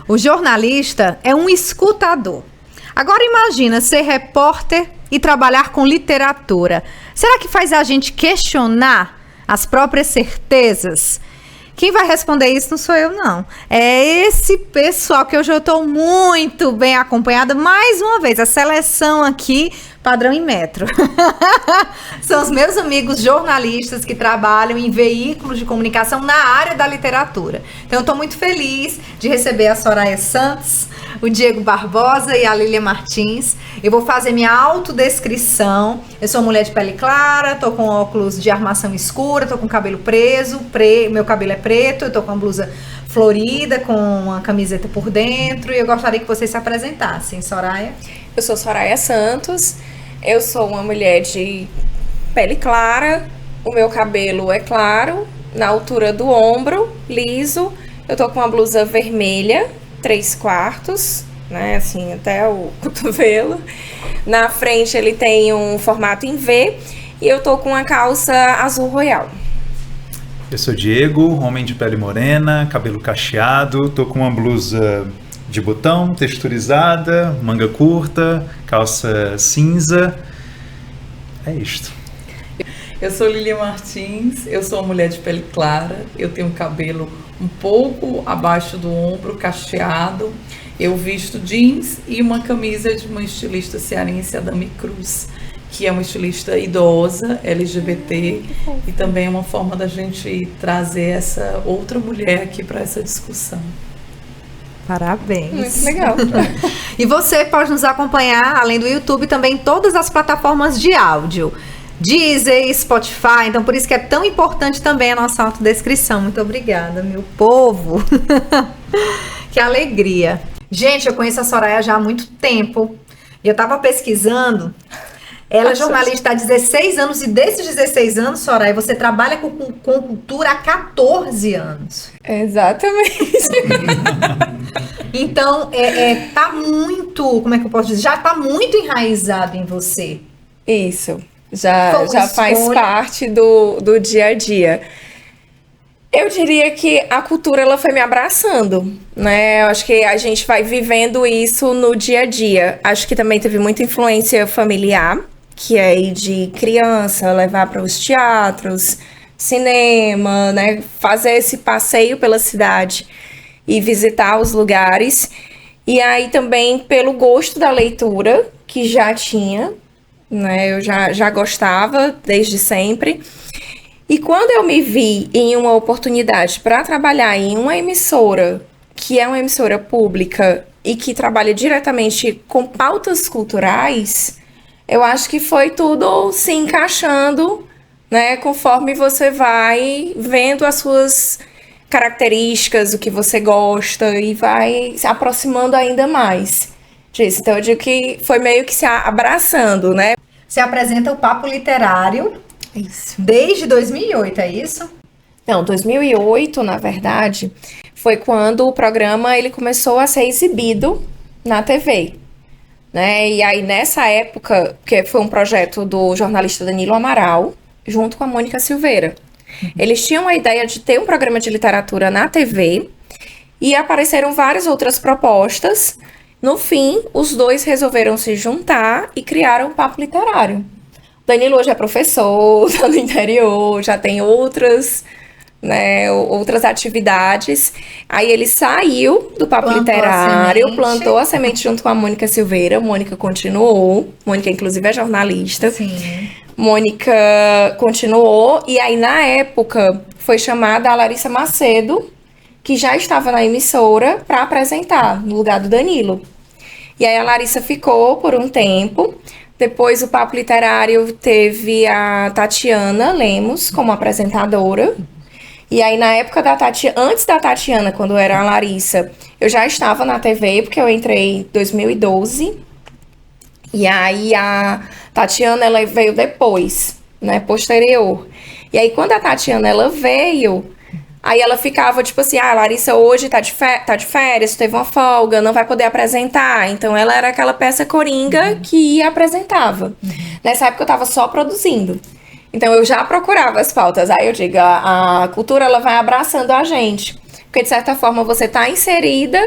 O jornalista é um escutador. Agora imagina ser repórter e trabalhar com literatura. Será que faz a gente questionar as próprias certezas? Quem vai responder isso não sou eu, não. É esse pessoal que hoje eu estou muito bem acompanhada. Mais uma vez, a seleção aqui, padrão e metro. São os meus amigos jornalistas que trabalham em veículos de comunicação na área da literatura. Então, eu estou muito feliz de receber a Soraya Santos, o Diego Barbosa e a Lília Martins. Eu vou fazer minha autodescrição. Eu sou mulher de pele clara, tô com óculos de armação escura, tô com cabelo preso, meu cabelo é preto, eu tô com uma blusa florida, com uma camiseta por dentro, e eu gostaria que vocês se apresentassem. Soraya? Eu sou Soraya Santos, eu sou uma mulher de pele clara, o meu cabelo é claro, na altura do ombro, liso, eu tô com uma blusa vermelha, 3/4, né, assim, até o cotovelo. Na frente ele tem um formato em V e eu tô com uma calça azul royal. Eu sou Diego, homem de pele morena, cabelo cacheado, tô com uma blusa de botão, texturizada, manga curta, calça cinza. É isto. Eu sou Lília Martins, eu sou uma mulher de pele clara, eu tenho cabelo um pouco abaixo do ombro, cacheado, eu visto jeans e uma camisa de uma estilista cearense, Adame Cruz, que é uma estilista idosa, LGBT, e também é uma forma da gente trazer essa outra mulher aqui para essa discussão. Parabéns. Muito legal. E você pode nos acompanhar, além do YouTube, também em todas as plataformas de áudio. Deezer, Spotify, então por isso que é tão importante também a nossa autodescrição. Muito obrigada, meu povo. Que alegria. Gente, eu conheço a Soraya já há muito tempo. E eu estava pesquisando. Ela é jornalista há 16 anos e desses 16 anos, Soraya, você trabalha com cultura há 14 anos. Exatamente. Então, tá muito, como é que eu posso dizer? Já tá muito enraizado em você. Isso. Já faz parte do dia a dia. Eu diria que a cultura ela foi me abraçando, né? Eu acho que a gente vai vivendo isso no dia a dia. Acho que também teve muita influência familiar, que é ir de criança, levar para os teatros, cinema, né? Fazer esse passeio pela cidade e visitar os lugares. E aí também pelo gosto da leitura, que já tinha, né? Eu já gostava desde sempre. E quando eu me vi em uma oportunidade para trabalhar em uma emissora, que é uma emissora pública e que trabalha diretamente com pautas culturais, eu acho que foi tudo se encaixando, né? Conforme você vai vendo as suas características, o que você gosta e vai se aproximando ainda mais disso. Então eu digo que foi meio que se abraçando, né? Você apresenta o Papo Literário. Isso. Desde 2008, é isso? Não, 2008, na verdade, foi quando o programa ele começou a ser exibido na TV, né? E aí, nessa época, que foi um projeto do jornalista Danilo Amaral, junto com a Mônica Silveira. Eles tinham a ideia de ter um programa de literatura na TV e apareceram várias outras propostas. No fim, os dois resolveram se juntar e criaram o Papo Literário. Danilo hoje é professor, tá no interior, já tem outras atividades. Aí ele saiu do Papo Literário, plantou a semente junto com a Mônica Silveira. Mônica continuou. Mônica, inclusive, é jornalista. Sim. Mônica continuou. E aí, na época, foi chamada a Larissa Macedo, que já estava na emissora, para apresentar, no lugar do Danilo. E aí, a Larissa ficou por um tempo. Depois, o Papo Literário teve a Tatiana Lemos como apresentadora. E aí, na época da Tatiana, antes da Tatiana, quando era a Larissa, eu já estava na TV, porque eu entrei em 2012. E aí, a Tatiana, ela veio depois, né, posterior. E aí, quando a Tatiana, ela veio, aí ela ficava, tipo assim, a Larissa hoje tá de férias, teve uma folga, não vai poder apresentar. Então, ela era aquela peça coringa que ia e apresentava. Nessa época, eu tava só produzindo. Então, eu já procurava as pautas. Aí eu digo, a cultura, ela vai abraçando a gente. Porque, de certa forma, você tá inserida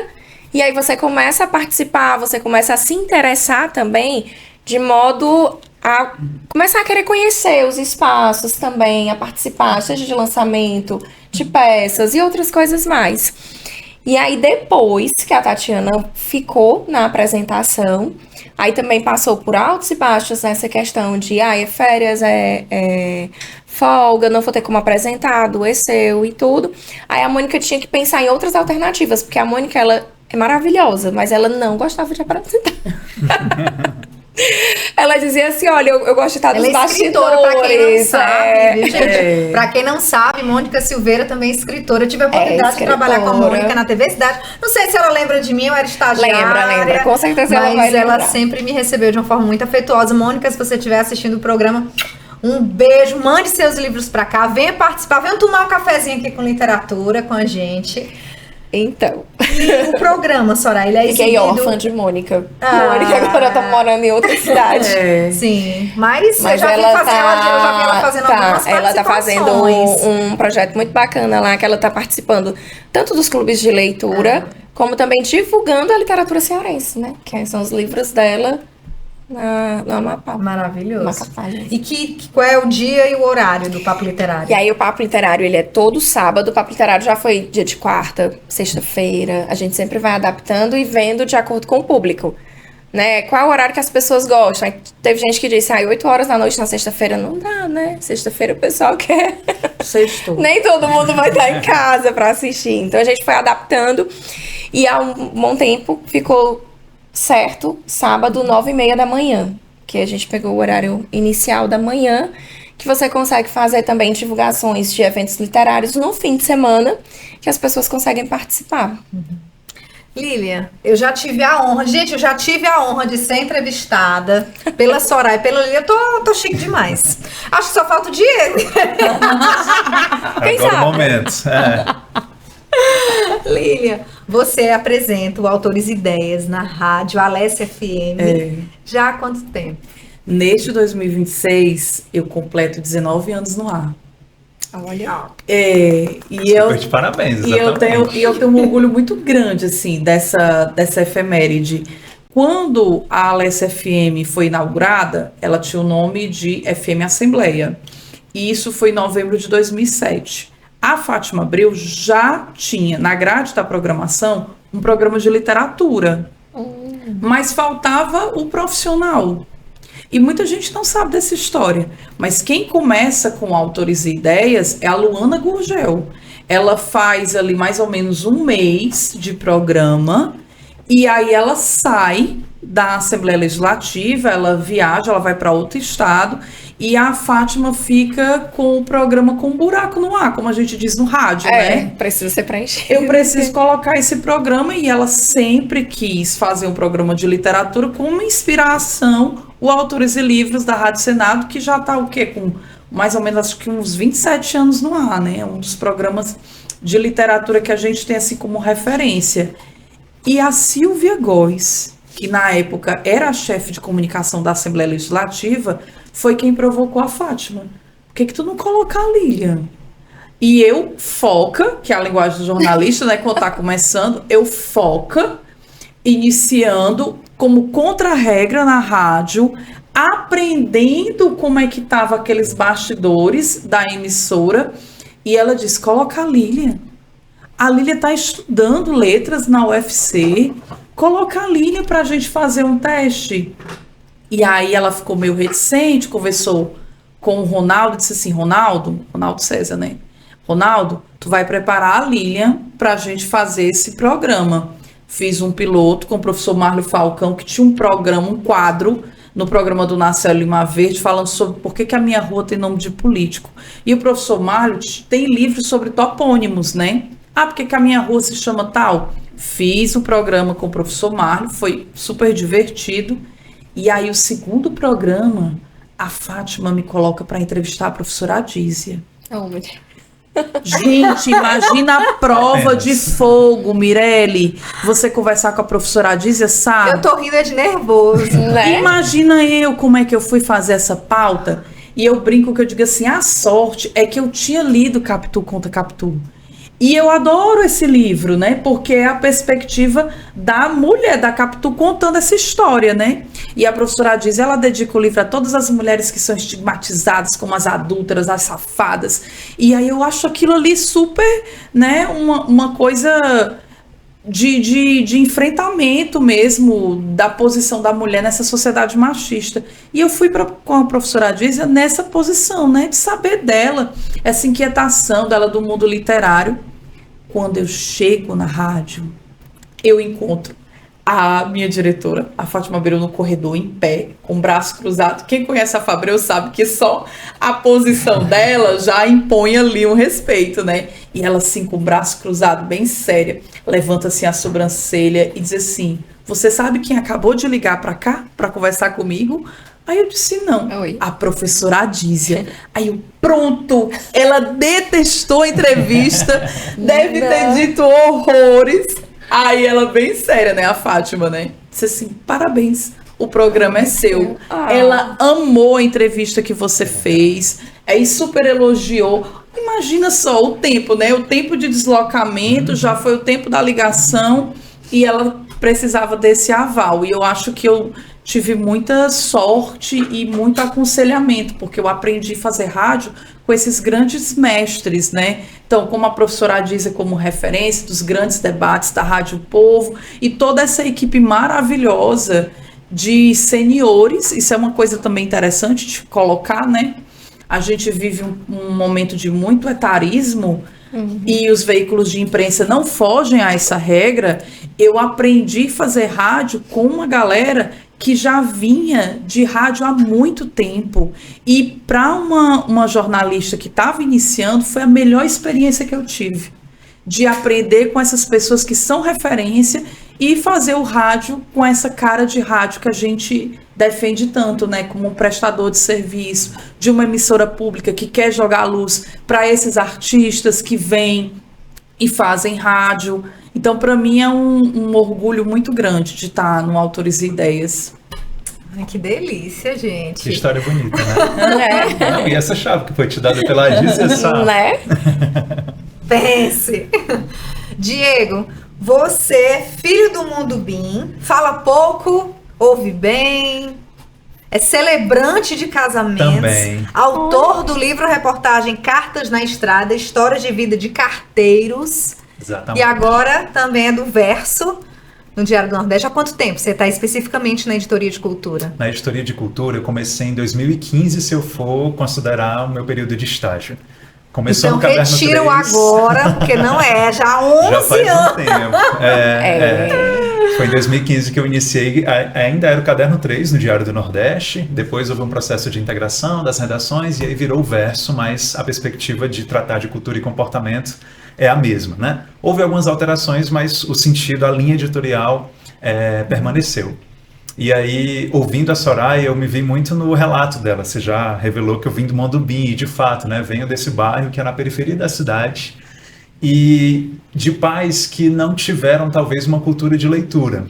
E aí você começa a participar, você começa a se interessar também, de modo a começar a querer conhecer os espaços também, a participar, seja de lançamento, de peças e outras coisas mais. E aí depois que a Tatiana ficou na apresentação, aí também passou por altos e baixos nessa questão de é férias, é folga, não vou ter como apresentar, adoeceu e tudo. Aí a Mônica tinha que pensar em outras alternativas, porque a Mônica, ela é maravilhosa, mas ela não gostava de apresentar. Ela dizia assim, olha, eu gosto de estar dos bastidores. Pra quem não sabe, viu, gente? Pra quem não sabe, Mônica Silveira também é escritora. Eu tive a oportunidade de trabalhar com a Mônica na TV Cidade. Não sei se ela lembra de mim, eu era estagiária. Lembra. Com certeza ela vai lembrar. Mas ela sempre me recebeu de uma forma muito afetuosa. Mônica, se você estiver assistindo o programa, um beijo, mande seus livros pra cá, venha participar, venha tomar um cafezinho aqui com literatura com a gente. Então. E o programa, Soraya, ele é Fiquei órfã de Mônica. Mônica agora tá morando em outra cidade. Sim, mas eu já vi ela fazendo algumas participações. Ela tá fazendo um projeto muito bacana lá, que ela tá participando tanto dos clubes de leitura, como também divulgando a literatura cearense, né? Que são os livros dela no Amapá. Maravilhoso. Macapá, e qual é o dia e o horário do Papo Literário? E aí o Papo Literário, ele é todo sábado. O Papo Literário já foi dia de quarta, sexta-feira. A gente sempre vai adaptando e vendo de acordo com o público, né? Qual é o horário que as pessoas gostam? Aí teve gente que disse, 8 horas da noite na sexta-feira não dá, né? Sexta-feira o pessoal quer. Sextou. Nem todo mundo vai estar em casa pra assistir. Então a gente foi adaptando e há um bom tempo ficou certo, sábado, 9h30 da manhã, que a gente pegou o horário inicial da manhã, que você consegue fazer também divulgações de eventos literários no fim de semana, que as pessoas conseguem participar. Lilian, eu já tive a honra de ser entrevistada pela Soraya e pela Lilian. Eu tô chique demais. Acho que só falta o Diego. Quem sabe? Agora o momento. Lilian, você apresenta o Autores e Ideias na rádio Alessia FM já há quanto tempo? Neste 2026, eu completo 19 anos no ar. Olha. De parabéns, exatamente. E eu tenho um orgulho muito grande, assim, dessa efeméride. Quando a Alessia FM foi inaugurada, ela tinha o nome de FM Assembleia. E isso foi em novembro de 2007. A Fátima Abreu já tinha, na grade da programação, um programa de literatura. Mas faltava o profissional. E muita gente não sabe dessa história. Mas quem começa com Autores e Ideias é a Luana Gurgel. Ela faz ali mais ou menos um mês de programa. E aí ela sai da Assembleia Legislativa, ela viaja, ela vai para outro estado. E a Fátima fica com o programa com um buraco no ar, como a gente diz no rádio, né? Precisa ser preenchido. Eu preciso colocar esse programa e ela sempre quis fazer um programa de literatura com uma inspiração, o Autores e Livros da Rádio Senado, que já está o quê? Com mais ou menos, acho que uns 27 anos no ar, né? Um dos programas de literatura que a gente tem assim como referência. E a Silvia Góes, que na época era a chefe de comunicação da Assembleia Legislativa, foi quem provocou a Fátima. Por que tu não coloca a Lilian? E eu foca, que é a linguagem do jornalista, né? Quando tá começando, eu foca, iniciando como contra-regra na rádio, aprendendo como é que tava aqueles bastidores da emissora. E ela disse, coloca a Lilian. A Lilian tá estudando letras na UFC. Coloca a Lilian pra gente fazer um teste. E aí ela ficou meio reticente, conversou com o Ronaldo, disse assim, Ronaldo César, né? Ronaldo, tu vai preparar a Lilian pra gente fazer esse programa. Fiz um piloto com o professor Márlio Falcão, que tinha um programa, um quadro, no programa do Narcélio Lima Verde, falando sobre por que a minha rua tem nome de político. E o professor Márlio tem livros sobre topônimos, né? Por que a minha rua se chama tal? Fiz o programa com o professor Márlio, foi super divertido. E aí, o segundo programa, a Fátima me coloca para entrevistar a professora Adísia. Gente, imagina a prova de fogo, Mirelle. Você conversar com a professora Adísia, sabe? Eu tô rindo de nervoso, né? Imagina eu como é que eu fui fazer essa pauta. E eu brinco que eu digo assim, a sorte é que eu tinha lido Capitu contra Capitu. E eu adoro esse livro, né? Porque é a perspectiva da mulher, da Capitu, contando essa história, né? E a professora diz, ela dedica o livro a todas as mulheres que são estigmatizadas como as adúlteras, as safadas. E aí eu acho aquilo ali super, né? Uma coisa de enfrentamento mesmo da posição da mulher nessa sociedade machista. E eu fui com a professora Adísia nessa posição, né? De saber dela, essa inquietação dela do mundo literário. Quando eu chego na rádio, eu encontro a minha diretora, a Fátima Abreu, no corredor, em pé, com o braço cruzado. Quem conhece a Fabreu sabe que só a posição dela já impõe ali um respeito, né? E ela, assim, com o braço cruzado, bem séria, levanta, assim, a sobrancelha e diz assim, você sabe quem acabou de ligar pra cá, pra conversar comigo? Aí eu disse, não. Oi. A professora Adísia. Aí eu, pronto, ela detestou a entrevista, deve ter dito horrores. Aí ela, bem séria, né, a Fátima, né, disse assim, parabéns, o programa é seu. Ela amou a entrevista que você fez, aí super elogiou. Imagina só o tempo, né, o tempo de deslocamento, já foi o tempo da ligação, e ela precisava desse aval. E eu acho que eu tive muita sorte e muito aconselhamento, porque eu aprendi a fazer rádio com esses grandes mestres, né? Então, como a professora Adísia como referência dos grandes debates da Rádio Povo e toda essa equipe maravilhosa de seniores, isso é uma coisa também interessante de colocar, né? A gente vive um momento de muito etarismo, e os veículos de imprensa não fogem a essa regra. Eu aprendi a fazer rádio com uma galera que já vinha de rádio há muito tempo. E para uma jornalista que estava iniciando, foi a melhor experiência que eu tive. De aprender com essas pessoas que são referência e fazer o rádio com essa cara de rádio que a gente defende tanto, né? Como um prestador de serviço, de uma emissora pública que quer jogar a luz para esses artistas que vêm e fazem rádio. Então, para mim, é um orgulho muito grande de estar no Autores e Ideias. Ai, que delícia, gente. Que história bonita, né? Não, e essa chave que foi te dada pela Adísia, sabe? Né? Pense. Diego, você é filho do Mundo BIM, fala pouco, ouve bem, é celebrante de casamentos, também. Autor do livro reportagem Cartas na Estrada, Histórias de Vida de Carteiros. Exatamente. E agora também é do Verso, no Diário do Nordeste. Há quanto tempo você está especificamente na editoria de cultura? Na editoria de cultura eu comecei em 2015, se eu for considerar o meu período de estágio. Começou então no Caderno 3. retiro agora, porque não é, já há 11 já faz anos. Um tempo. Foi em 2015 que eu iniciei, ainda era o Caderno 3 no Diário do Nordeste, depois houve um processo de integração das redações e aí virou o Verso, mas a perspectiva de tratar de cultura e comportamento é a mesma, né? Houve algumas alterações, mas o sentido, a linha editorial permaneceu. E aí, ouvindo a Soraya, eu me vi muito no relato dela. Você já revelou que eu vim do Mundo BIM, e de fato, né, venho desse bairro que é na periferia da cidade, e de pais que não tiveram, talvez, uma cultura de leitura.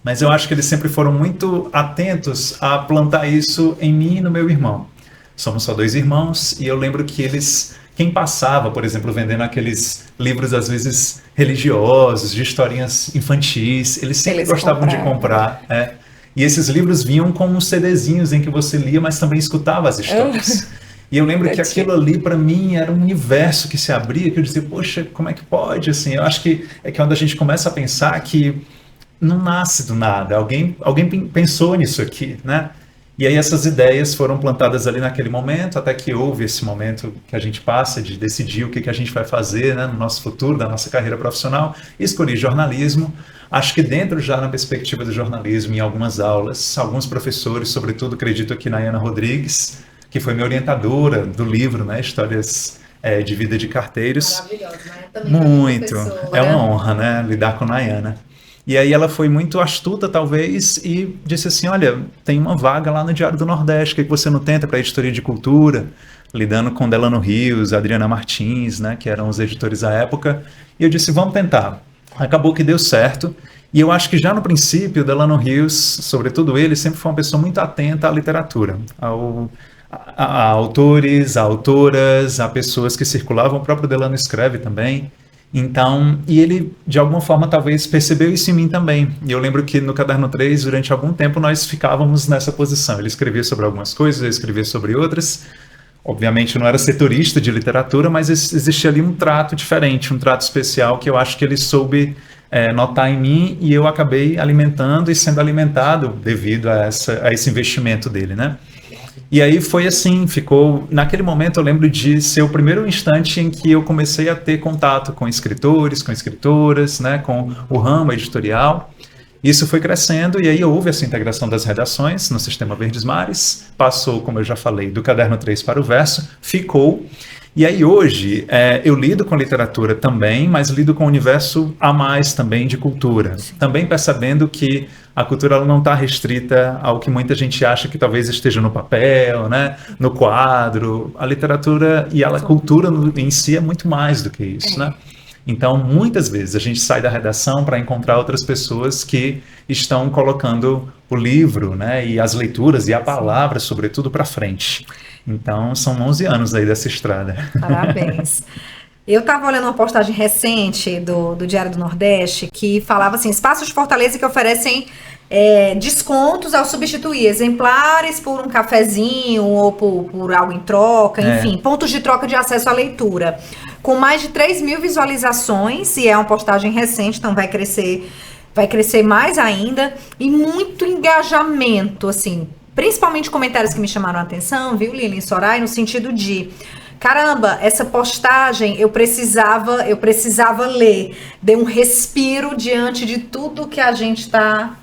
Mas eu acho que eles sempre foram muito atentos a plantar isso em mim e no meu irmão. Somos só 2 irmãos, e eu lembro que eles... Quem passava, por exemplo, vendendo aqueles livros, às vezes, religiosos, de historinhas infantis, eles sempre gostavam de comprar, E esses livros vinham com uns CDzinhos em que você lia, mas também escutava as histórias. E eu lembro que aquilo ali, para mim, era um universo que se abria, que eu dizia, poxa, como é que pode? Assim, eu acho que é quando a gente começa a pensar que não nasce do nada. Alguém pensou nisso aqui, né? E aí essas ideias foram plantadas ali naquele momento, até que houve esse momento que a gente passa de decidir o que a gente vai fazer, né, no nosso futuro, da nossa carreira profissional. Escolhi jornalismo. Acho que dentro já na perspectiva do jornalismo, em algumas aulas, alguns professores, sobretudo acredito aqui na Ana Rodrigues, que foi minha orientadora do livro, né, Histórias de Vida de Carteiros. Maravilhosa, né? Também muito. É uma honra, né, lidar com a Nayana. E aí ela foi muito astuta, talvez, e disse assim, olha, tem uma vaga lá no Diário do Nordeste, por que você não tenta para a editoria de cultura, lidando com Delano Rios, Adriana Martins, né, que eram os editores à época, e eu disse, vamos tentar. Acabou que deu certo, e eu acho que já no princípio, Delano Rios, sobretudo ele, sempre foi uma pessoa muito atenta à literatura, a autores, a autoras, a pessoas que circulavam, o próprio Delano escreve também, Então, e ele, de alguma forma, talvez percebeu isso em mim também. E eu lembro que no Caderno 3, durante algum tempo, nós ficávamos nessa posição. Ele escrevia sobre algumas coisas, eu escrevia sobre outras. Obviamente, eu não era setorista de literatura, mas existia ali um trato diferente, um trato especial que eu acho que ele soube notar em mim, e eu acabei alimentando e sendo alimentado devido a esse investimento dele, né? E aí foi assim, ficou... Naquele momento eu lembro de ser o primeiro instante em que eu comecei a ter contato com escritores, com escritoras, né, com o ramo editorial. Isso foi crescendo, e aí houve essa integração das redações no Sistema Verdes Mares, passou, como eu já falei, do Caderno 3 para o Verso, ficou. E aí hoje eu lido com literatura também, mas lido com o universo a mais também de cultura. Também percebendo que a cultura ela não está restrita ao que muita gente acha que talvez esteja no papel, né, no quadro. A literatura e a cultura em si é muito mais do que isso, né? Então, muitas vezes a gente sai da redação para encontrar outras pessoas que estão colocando o livro, né, e as leituras e a palavra, sobretudo, para frente. Então, são 11 anos aí dessa estrada. Parabéns. Eu estava olhando uma postagem recente do Diário do Nordeste que falava assim, espaços de Fortaleza que oferecem descontos ao substituir exemplares por um cafezinho ou por algo em troca, enfim, pontos de troca de acesso à leitura. Com mais de 3.000 visualizações, e é uma postagem recente, então vai crescer mais ainda, e muito engajamento, assim, principalmente comentários que me chamaram a atenção, viu, Lilian e Soraya, no sentido de... Caramba, essa postagem eu precisava ler. Deu um respiro diante de tudo que a gente tá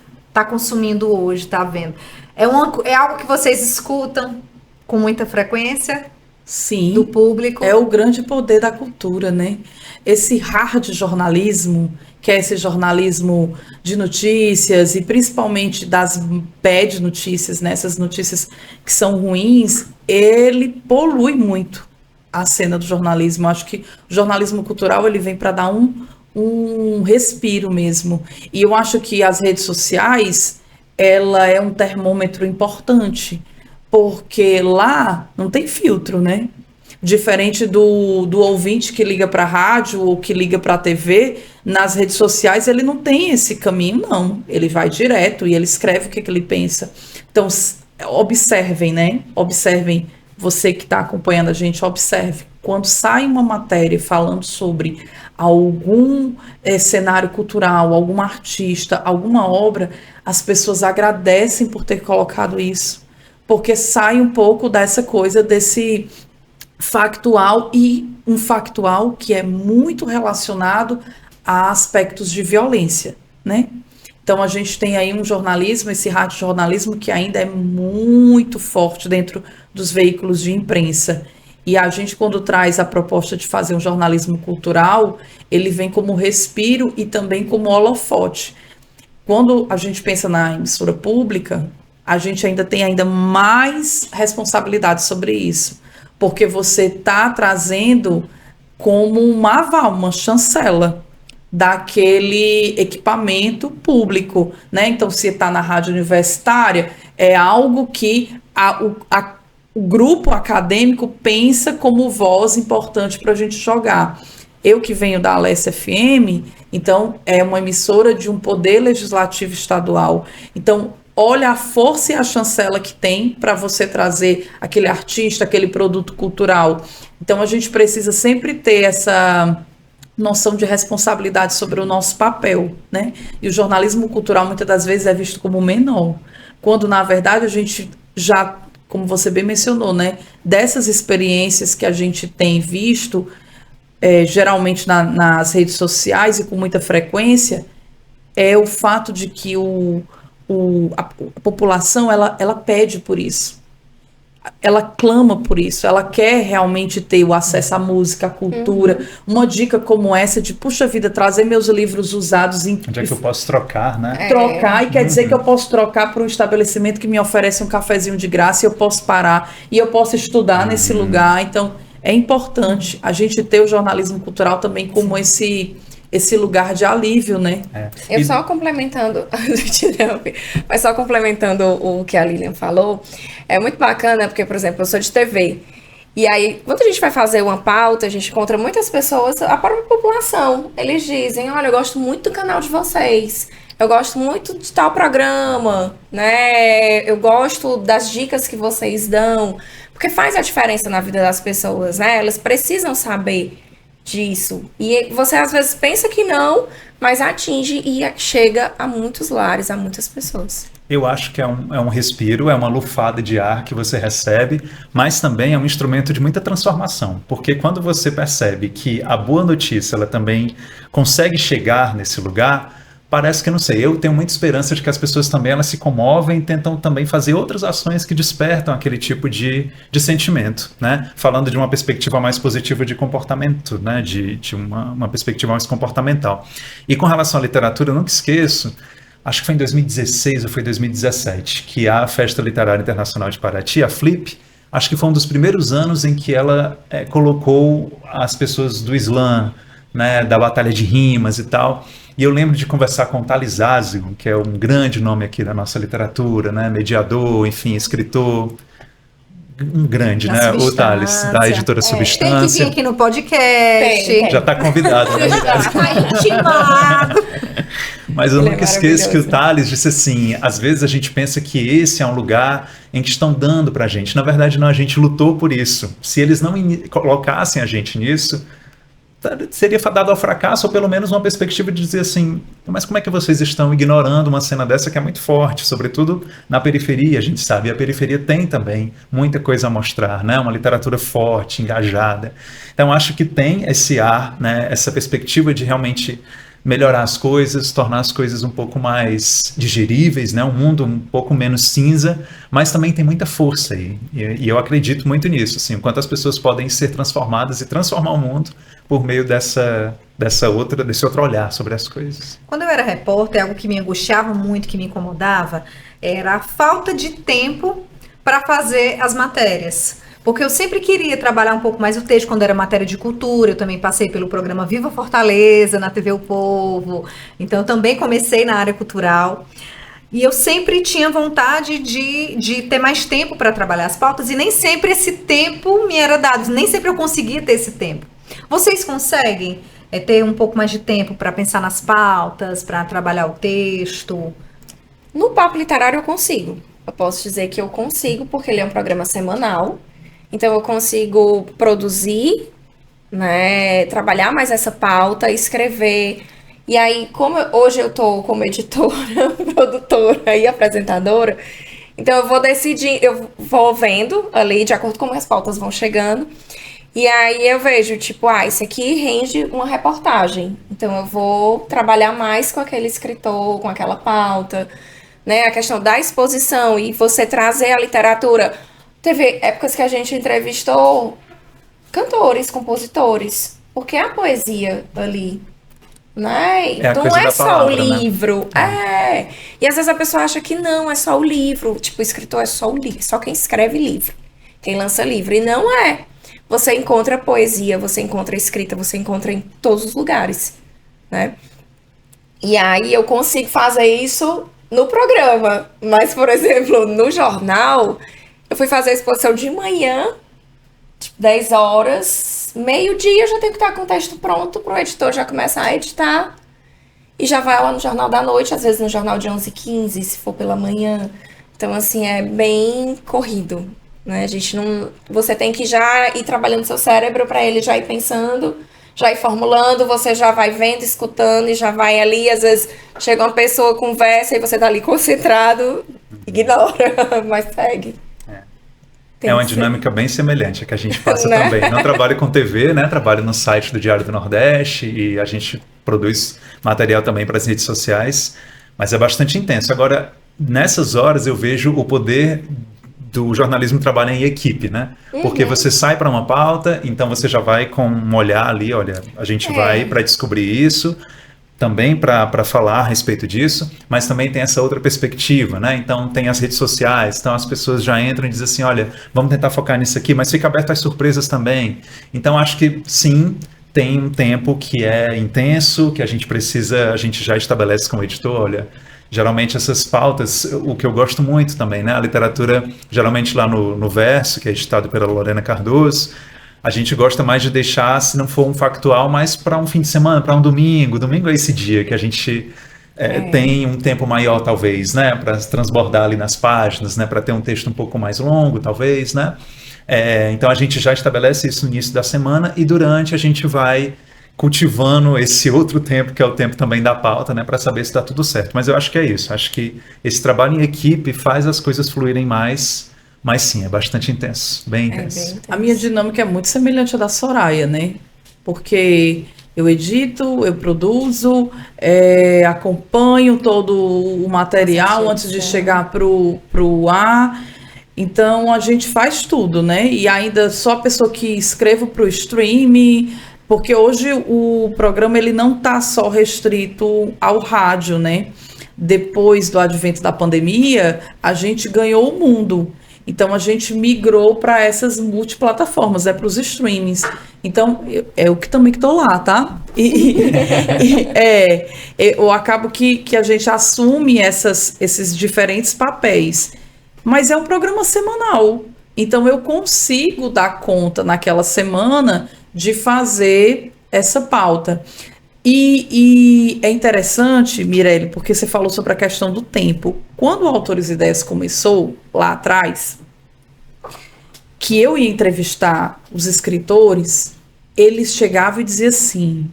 consumindo hoje, tá vendo? É algo que vocês escutam com muita frequência? Sim. Do público? É o grande poder da cultura, né? Esse hard jornalismo, que é esse jornalismo de notícias e principalmente das bad notícias, né? Essas notícias que são ruins, ele polui muito a cena do jornalismo. Acho que o jornalismo cultural ele vem para dar um respiro mesmo. E eu acho que as redes sociais, ela é um termômetro importante, porque lá não tem filtro, né? Diferente do ouvinte que liga para a rádio ou que liga para a TV, nas redes sociais ele não tem esse caminho, não. Ele vai direto e ele escreve o que ele pensa. Então, observem, né? Observem. Você que está acompanhando a gente, observe, quando sai uma matéria falando sobre algum cenário cultural, algum artista, alguma obra, as pessoas agradecem por ter colocado isso, porque sai um pouco dessa coisa, desse factual, e um factual que é muito relacionado a aspectos de violência, né? Então, a gente tem aí um jornalismo, esse radiojornalismo, que ainda é muito forte dentro dos veículos de imprensa. E a gente, quando traz a proposta de fazer um jornalismo cultural, ele vem como respiro e também como holofote. Quando a gente pensa na emissora pública, a gente ainda tem mais responsabilidade sobre isso, porque você está trazendo como um aval, uma chancela daquele equipamento público, né? Então, se está na rádio universitária, é algo que o grupo acadêmico pensa como voz importante para a gente jogar. Eu que venho da Alesse FM, então é uma emissora de um poder legislativo estadual. Então, olha a força e a chancela que tem para você trazer aquele artista, aquele produto cultural. Então, a gente precisa sempre ter essa noção de responsabilidade sobre o nosso papel, né? E o jornalismo cultural muitas das vezes é visto como menor, quando na verdade a gente já, como você bem mencionou, né, dessas experiências que a gente tem visto, geralmente nas redes sociais e com muita frequência, é o fato de que a população ela pede por isso. Ela clama por isso, ela quer realmente ter o acesso à música, à cultura. Uma dica como essa de, puxa vida, trazer meus livros usados onde é que eu posso trocar, né? Trocar, e quer dizer que eu posso trocar por um estabelecimento que me oferece um cafezinho de graça e eu posso parar, e eu posso estudar nesse lugar. Então, é importante a gente ter o jornalismo cultural também como esse lugar de alívio, né? Eu só complementando, mas só complementando o que a Lilian falou, é muito bacana, porque, por exemplo, eu sou de TV, E aí, quando a gente vai fazer uma pauta, a gente encontra muitas pessoas, a própria população, eles dizem, olha, eu gosto muito do canal de vocês, eu gosto muito de tal programa, né? Eu gosto das dicas que vocês dão, porque faz a diferença na vida das pessoas, né? Elas precisam saber disso. E você às vezes pensa que não, mas atinge e chega a muitos lares, a muitas pessoas. Eu acho que é um respiro, é uma lufada de ar que você recebe, mas também é um instrumento de muita transformação, porque quando você percebe que a boa notícia ela também consegue chegar nesse lugar, parece que, não sei, eu tenho muita esperança de que as pessoas também elas se comovem e tentam também fazer outras ações que despertam aquele tipo de sentimento, né? Falando de uma perspectiva mais positiva de comportamento, né? De uma perspectiva mais comportamental. E com relação à literatura, eu nunca esqueço, acho que foi em 2016 ou foi 2017, que a Festa Literária Internacional de Paraty, a Flip, acho que foi um dos primeiros anos em que ela colocou as pessoas do Islã, né, da batalha de rimas e tal. E eu lembro de conversar com o Thales Ázio, que é um grande nome aqui da nossa literatura, né, mediador, enfim, escritor, um grande, né, o Thales, da editora Substância. Tem que vir aqui no podcast. Tem. Já está convidado, né? Está intimado. Mas eu nunca esqueço que o Thales disse assim, às vezes a gente pensa que esse é um lugar em que estão dando pra gente. Na verdade, não, a gente lutou por isso. Se eles não colocassem a gente nisso, seria dado ao fracasso, ou pelo menos uma perspectiva de dizer assim, mas como é que vocês estão ignorando uma cena dessa que é muito forte, sobretudo na periferia, a gente sabe, e a periferia tem também muita coisa a mostrar, né? Uma literatura forte, engajada. Então acho que tem esse ar, né? Essa perspectiva de realmente melhorar as coisas, tornar as coisas um pouco mais digeríveis, né? Um mundo um pouco menos cinza, mas também tem muita força aí. E eu acredito muito nisso, assim, o quanto as pessoas podem ser transformadas e transformar o mundo por meio desse outro olhar sobre as coisas. Quando eu era repórter, algo que me angustiava muito, que me incomodava, era a falta de tempo para fazer as matérias. Porque eu sempre queria trabalhar um pouco mais o texto quando era matéria de cultura. Eu também passei pelo programa Viva Fortaleza, na TV O Povo. Então, eu também comecei na área cultural. E eu sempre tinha vontade de ter mais tempo para trabalhar as pautas. E nem sempre esse tempo me era dado. Nem sempre eu conseguia ter esse tempo. Vocês conseguem ter um pouco mais de tempo para pensar nas pautas, para trabalhar o texto? No Papo Literário eu consigo. Eu posso dizer que eu consigo, porque ele é um programa semanal. Então eu consigo produzir, né, trabalhar mais essa pauta, escrever. E aí, como hoje eu estou como editora, produtora e apresentadora, então eu vou decidir, eu vou vendo ali, de acordo com como as pautas vão chegando. E aí eu vejo, tipo, isso aqui rende uma reportagem. Então eu vou trabalhar mais com aquele escritor, com aquela pauta, né? A questão da exposição e você trazer a literatura. Teve épocas que a gente entrevistou cantores, compositores, porque é a poesia ali, né? Não é só o livro. Né? E às vezes a pessoa acha que não, é só o livro. Tipo, o escritor é só o livro, só quem escreve livro, quem lança livro. E não é. Você encontra poesia, você encontra escrita, você encontra em todos os lugares, né? E aí eu consigo fazer isso no programa. Mas, por exemplo, no jornal, eu fui fazer a exposição de manhã, tipo 10 horas, meio-dia eu já tenho que estar com o texto pronto para o editor já começar a editar. E já vai lá no Jornal da Noite, às vezes no Jornal de 11h15, se for pela manhã. Então, assim, é bem corrido. Né? A gente não, você tem que já ir trabalhando seu cérebro para ele já ir pensando, já ir formulando, você já vai vendo, escutando e já vai ali, às vezes chega uma pessoa, conversa e você tá ali concentrado, ignora, mas segue. É uma dinâmica bem semelhante a que a gente passa também. Não trabalho com TV, né? Trabalho no site do Diário do Nordeste e a gente produz material também para as redes sociais, mas é bastante intenso. Agora, nessas horas eu vejo o poder do jornalismo trabalha em equipe, né? Porque você sai para uma pauta, então você já vai com um olhar ali, olha, a gente vai para descobrir isso, também para falar a respeito disso, mas também tem essa outra perspectiva, né? Então tem as redes sociais, então as pessoas já entram e dizem assim, olha, vamos tentar focar nisso aqui, mas fica aberto às surpresas também. Então acho que sim, tem um tempo que é intenso, que a gente já estabelece como editor, olha, geralmente essas pautas, o que eu gosto muito também, né? A literatura, geralmente lá no Verso, que é editado pela Lorena Cardoso, a gente gosta mais de deixar, se não for um factual, mais para um fim de semana, para um domingo. Domingo é esse dia que a gente tem um tempo maior, talvez, né? Para transbordar ali nas páginas, né? Para ter um texto um pouco mais longo, talvez, né? Então a gente já estabelece isso no início da semana e durante a gente vai cultivando esse outro tempo, que é o tempo também da pauta, né? Para saber se está tudo certo. Mas eu acho que é isso. Acho que esse trabalho em equipe faz as coisas fluírem mais. Mas sim, é bastante intenso, bem intenso. A minha dinâmica é muito semelhante à da Soraya, né? Porque eu edito, eu produzo, acompanho todo o material antes de chegar pro ar. Então, a gente faz tudo, né? E ainda sou a pessoa que escrevo pro streaming, porque hoje o programa ele não está só restrito ao rádio, né? Depois do advento da pandemia, a gente ganhou o mundo. Então, a gente migrou para essas multiplataformas, para os streamings. Então, eu que também estou lá, tá? Eu acabo que a gente assume esses diferentes papéis. Mas é um programa semanal. Então, eu consigo dar conta naquela semana de fazer essa pauta. E é interessante, Mirelle, porque você falou sobre a questão do tempo. Quando o Autores e Ideias começou, lá atrás, que eu ia entrevistar os escritores, eles chegavam e diziam assim...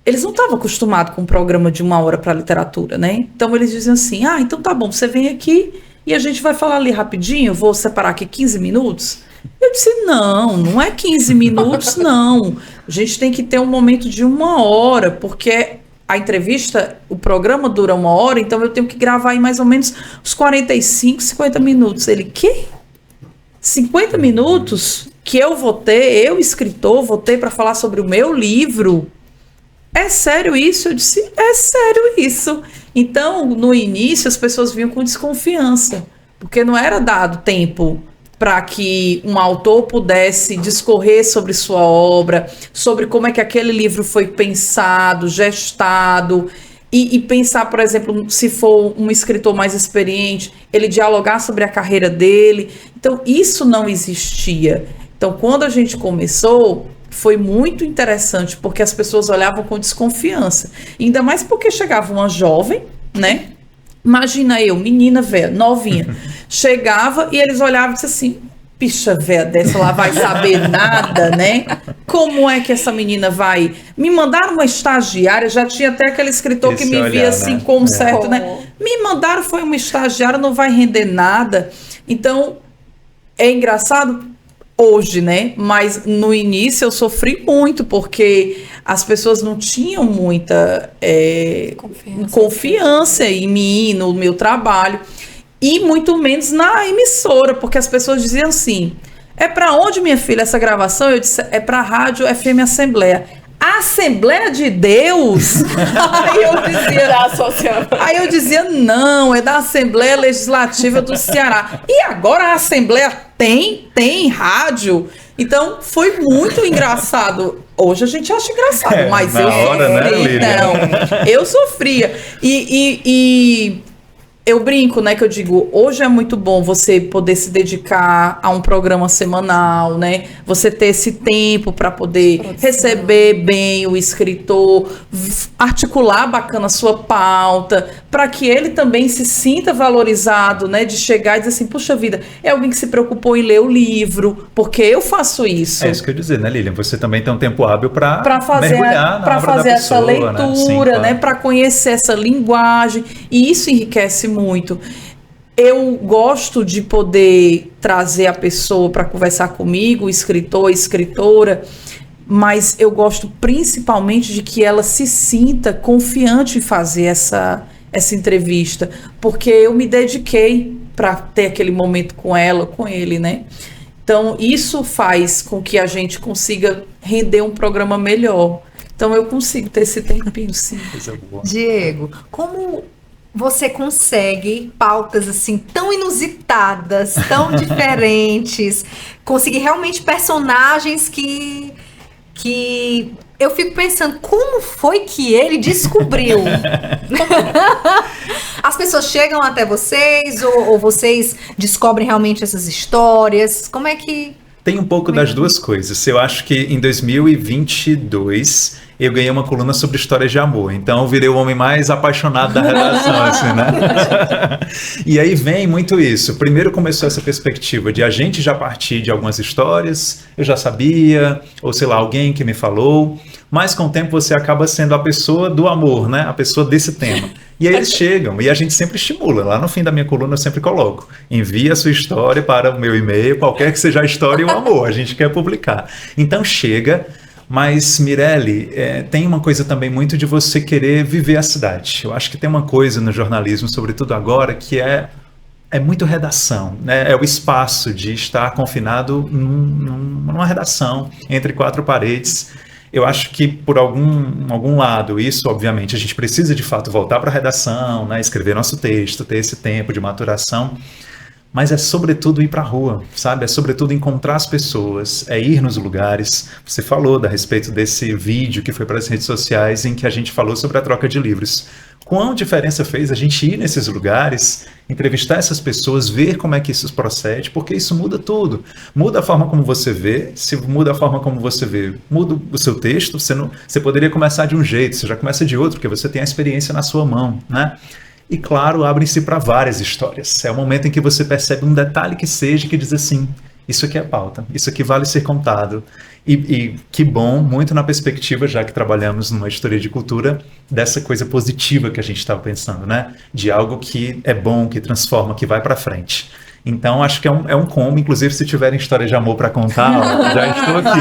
Eles não estavam acostumados com um programa de 1 hora para literatura, né? Então, eles diziam assim, então tá bom, você vem aqui e a gente vai falar ali rapidinho, vou separar aqui 15 minutos... Eu disse, não é 15 minutos, não. A gente tem que ter um momento de 1 hora, porque a entrevista, o programa dura 1 hora, então eu tenho que gravar aí mais ou menos uns 45, 50 minutos. Ele, quê? 50 minutos que eu, escritor, vou ter para falar sobre o meu livro? É sério isso? Eu disse, é sério isso. Então, no início, as pessoas vinham com desconfiança, porque não era dado tempo para que um autor pudesse discorrer sobre sua obra, sobre como é que aquele livro foi pensado, gestado, e pensar, por exemplo, se for um escritor mais experiente, ele dialogar sobre a carreira dele. Então, isso não existia. Então, quando a gente começou, foi muito interessante, porque as pessoas olhavam com desconfiança. Ainda mais porque chegava uma jovem, né? Imagina eu, menina velha, novinha, chegava e eles olhavam e diziam assim, picha velha dessa, ela vai saber nada, né? Como é que essa menina vai... Me mandaram uma estagiária, já tinha até aquele escritor que me via assim, né? Como certo, né? Me mandaram, foi uma estagiária, não vai render nada. Então, é engraçado hoje, né? Mas no início eu sofri muito, porque as pessoas não tinham muita confiança em mim, no meu trabalho, e muito menos na emissora, porque as pessoas diziam assim, é para onde, minha filha, essa gravação? Eu disse, é para a Rádio FM Assembleia. Assembleia de Deus? Aí eu dizia, não, é da Assembleia Legislativa do Ceará. E agora a Assembleia tem rádio? Então, foi muito engraçado. Hoje a gente acha engraçado, mas eu sofri. Não, eu sofria. E eu brinco, né, que eu digo, hoje é muito bom você poder se dedicar a um programa semanal, né? Você ter esse tempo para poder receber bem o escritor, articular bacana a sua pauta, para que ele também se sinta valorizado, né? De chegar e dizer assim, puxa vida, é alguém que se preocupou em ler o livro, porque eu faço isso. É isso que eu ia dizer, né, Lilian? Você também tem um tempo hábil para mergulhar na obra da pessoa, essa leitura, né? Sim, claro. Né? Para conhecer essa linguagem, e isso enriquece muito. Eu gosto de poder trazer a pessoa para conversar comigo, o escritor, a escritora, mas eu gosto principalmente de que ela se sinta confiante em fazer essa entrevista, porque eu me dediquei para ter aquele momento com ela, com ele, né? Então, isso faz com que a gente consiga render um programa melhor. Então, eu consigo ter esse tempinho, sim. Diego, como você consegue pautas assim tão inusitadas, tão diferentes, conseguir realmente personagens que que eu fico pensando, como foi que ele descobriu? As pessoas chegam até vocês ou vocês descobrem realmente essas histórias? Como é que... Tem um pouco das duas coisas. Eu acho que em 2022 eu ganhei uma coluna sobre histórias de amor. Então eu virei o homem mais apaixonado da redação, assim, né? E aí vem muito isso. Primeiro começou essa perspectiva de a gente já partir de algumas histórias, eu já sabia, ou sei lá, alguém que me falou. Mas com o tempo você acaba sendo a pessoa do amor, né? A pessoa desse tema. E aí eles chegam e a gente sempre estimula. Lá no fim da minha coluna eu sempre coloco: envie a sua história para o meu e-mail, qualquer que seja a história e o amor, a gente quer publicar. Então chega, mas Mirelle, tem uma coisa também muito de você querer viver a cidade. Eu acho que tem uma coisa no jornalismo, sobretudo agora, que é muito redação, né? É o espaço de estar confinado numa redação, entre quatro paredes. Eu acho que por algum lado, isso obviamente, a gente precisa de fato voltar para a redação, né, escrever nosso texto, ter esse tempo de maturação, mas é sobretudo ir para a rua, sabe? É sobretudo encontrar as pessoas, é ir nos lugares. Você falou a respeito desse vídeo que foi para as redes sociais em que a gente falou sobre a troca de livros. Quão diferença fez a gente ir nesses lugares, entrevistar essas pessoas, ver como é que isso procede, porque isso muda tudo. Muda a forma como você vê, se muda a forma como você vê, muda o seu texto, você poderia começar de um jeito, você já começa de outro, porque você tem a experiência na sua mão, né? E claro, abrem-se para várias histórias. É o momento em que você percebe um detalhe que seja, que diz assim: isso aqui é pauta, isso aqui vale ser contado. E que bom, muito na perspectiva, já que trabalhamos numa editoria de cultura, dessa coisa positiva que a gente estava pensando, né? De algo que é bom, que transforma, que vai para frente. Então, acho que é um combo. Inclusive, se tiverem história de amor para contar, ó, já estou aqui.